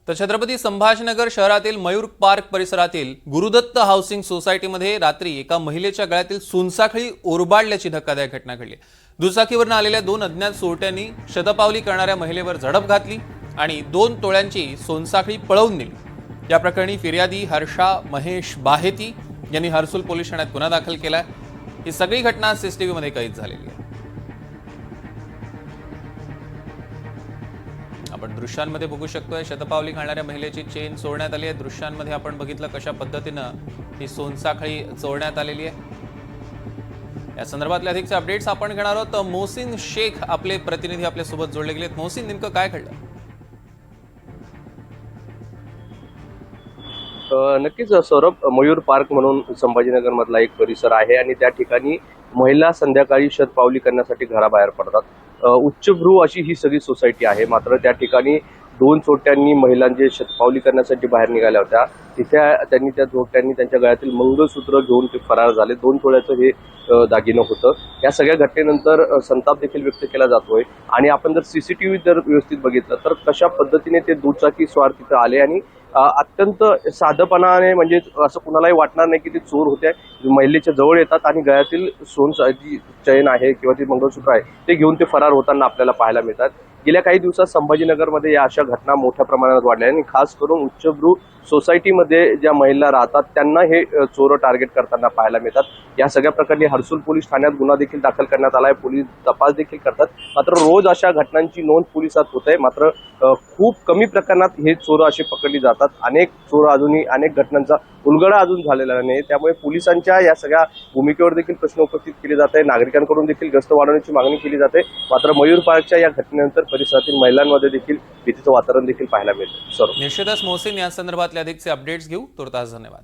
तर छत्रपती संभाजीनगर शहरातील मयूर पार्क परिसरातील गुरुदत्त हाऊसिंग सोसायटीमध्ये रात्री एका महिलेच्या गळ्यातील सोनसाखळी ओरबाडल्याची धक्कादायक घटना घडली। दुचाकीवरून आलेल्या दोन अज्ञात चोरट्यांनी शतपावली करणाऱ्या महिलेवर झडप घातली आणि 2 तोळ्यांची सोनसाखळी पळवून नेली। या प्रकरणी फिर्यादी हर्षा महेश बाहेती यांनी हर्सुल पोलीस ठाण्यात गुन्हा दाखल केलाय। ही सगळी घटना सीसीटीव्ही मध्ये कैद झालेली आहे। आपण दृश्यांमध्ये बघू शकतोय शतपावली घालणाऱ्या महिलेची चेन चोरण्यात आली आहे। दृश्यांमध्ये आपण बघितलं कशा पद्धतीनं ही सोनसाखळी चोरण्यात आलेली आहे। या संदर्भातले अधिकचे अपडेट्स आपण घेणार आहोत। मोहसिन शेख आपले प्रतिनिधी आपल्या सोबत जोडले गेलेत। मोहसिन, नेमकं काय घडलं? नक्कीच सौरभ, मयूर पार्क म्हणून संभाजीनगर मधला एक परिसर आहे आणि त्या ठिकाणी महिला संध्याकाळी शतपावली करण्यासाठी घराबाहेर पडतात। उच्चभ्रू अशी ही सगळी सोसायटी आहे। मात्र त्या ठिकाणी 2 चोरट्यांनी महिलांचे शतपावली करण्यासाठी बाहेर निघाल्या होत्या। तिथे त्यांनी त्या चोरट्यांनी त्यांच्या गळ्यातील मंगळसूत्र घेऊन ते फरार झाले। 2 तोळ्याचं हे दागिनं होतं। या सगळ्या घटनेनंतर संताप देखील व्यक्त केला जातोय आणि आपण जर सीसीटीव्ही जर व्यवस्थित बघितलं तर कशा पद्धतीने ते दुचाकी स्वार तिथे आले आणि अत्यंत साधपणाने, म्हणजे असं कुणालाही वाटणार नाही की ते चोर होते, महिलेच्या जवळ येतात आणि गळ्यातील जी चैन आहे किंवा ती मंगळसूत्र आहे ते घेऊन ते फरार होताना आपल्याला पाहायला मिळतात। गेल्या काही दिवसात संभाजीनगरमध्ये या अशा घटना मोठ्या प्रमाणात वाढल्या आणि खास करून उच्चभ्रू सोसायटीमध्ये ज्या महिला राहतात त्यांना हे चोर टार्गेट करताना पाहायला मिळतात। या सगळ्या प्रकरणी हर्सुल पोलीस ठाण्यात गुन्हा देखील दाखल करण्यात आला आहे। पोलीस तपास देखील करतात। मात्र रोज अशा घटनांची नोंद पोलिसात होत आहे। मात्र खूप कमी प्रकरणात हे चोर असे पकडले जातात। अनेक चोर अजूनही, अनेक घटनांचा उलगडा अजून झालेला नाही। त्यामुळे पोलिसांच्या या सगळ्या भूमिकेवर देखील प्रश्न उपस्थित केले जात आहे। नागरिकांकडून देखील गस्त वाढवण्याची मागणी केली जाते। मात्र मयूर पार्कच्या या घटनेनंतर परिसरातील महिलांमध्ये देखील भीतीचं वातावरण देखील पाहायला मिळतं। निश्चितच मोहसिन, या संदर्भातले अधिकचे अपडेट्स घेऊ। तुर्तास धन्यवाद।